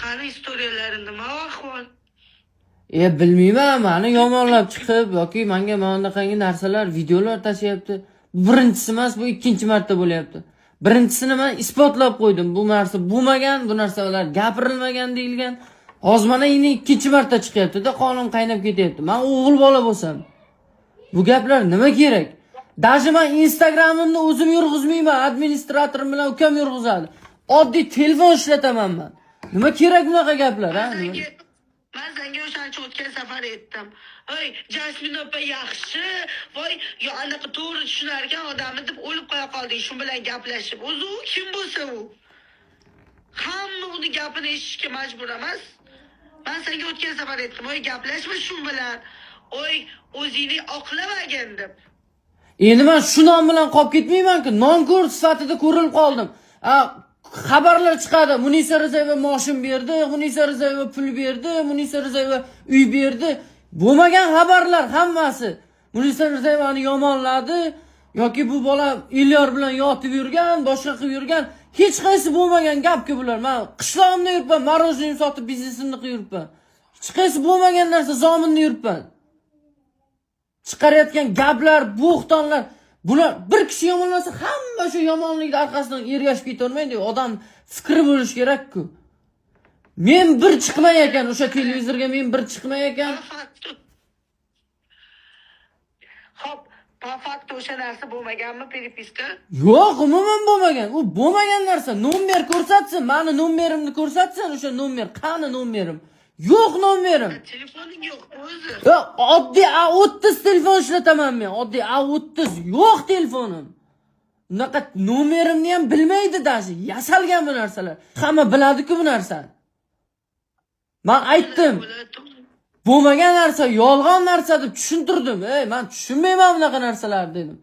qani istoriyalaring nima ahvol? Bilmayman, meni yomonlab chiqib yoki menga mana bunaqangi narsalar, videolar tashyapti. Birinchisi emas, bu ikkinchi marta bo'lyapti. Birinchisini men isbotlab qo'ydim. Bu narsa bo'lmagan, bu narsalar gapirilmagan deyilgan. Hozir mana endi ikkinchi marta chiqyapti-da, qonim qaynab ketyapti. Men o'g'il bola bo'lsam, bu gaplar nima kerak? Даже men Instagramimni o'zim yurg'izmayman, administratorim bilan ukam yurg'izadi. Oddiy telefon ishlataman men. Nima kerak bunaqa gaplar, ha? Men senga o'shancha o'tgan safar aytdim. Oy, Jasmin opa yaxshi, voy, yo anaqa to'g'ri tushunar ekan odamni deb o'lib qo'ya qolding, shu bilan gaplashib. O'zi u kim bo'lsa u? Hamma uni gapini eshitishga majbur emas. Men senga o'tgan safar aytdim, oy, gaplashma shu bilan. Oy, o'zingni oqlamagin deb. Endi men shu nom bilan qolib ketmayman-ku, nonko'r sifatida ko'rilib qoldim. Xabarlar chiqadi. Munisa Rizayeva moshin berdi, Munisa Rizayeva pul berdi, Munisa Rizayeva uy berdi. Bo'lmagan xabarlar hammasi. Munisa Rizayevani yomonladi yoki bu bola Elyor bilan yotib yurgan, boshqa qilib yurgan, hech qaysi bo'lmagan gapki bular. Men qishlog'imda yuribman, marojniy sotib biznesimni qilib yuribman. Hech qaysi bo'lmagan narsa zominda yuribman. Chiqarayotgan gaplar, bo'xtonlar, bular bir kishi yomonlasa hamma shu yomonlikning orqasidan ergashib ketavermaydi. Odam fikri bo'lish kerak-ku. Men bir chiqmay ekan o'sha televizorga, men bir chiqmay ekan. Xo'p, po fakti o'sha narsa bo'lmaganmi, peripiska? Yo'q, umuman bo'lmagan. U bo'lmagan narsa. Nomer ko'rsatsin, meni nomerimni ko'rsatsin, o'sha nomer. Qani nomerim? Yo'q nomerim. Telefoning yo'q o'zi. Yo'q, oddiy A30 telefon ishlataman men. Oddiy A30 yo'q telefonim. Unaqa nomerimni ham bilmaydi dashi. Yasalgan bu narsalar. Hamma biladi-ku bu narsani. Men aytdim. Bo'lmagan narsa, yolg'on narsa deb tushuntirdim. Men tushunmayman bunaqa narsalar dedim.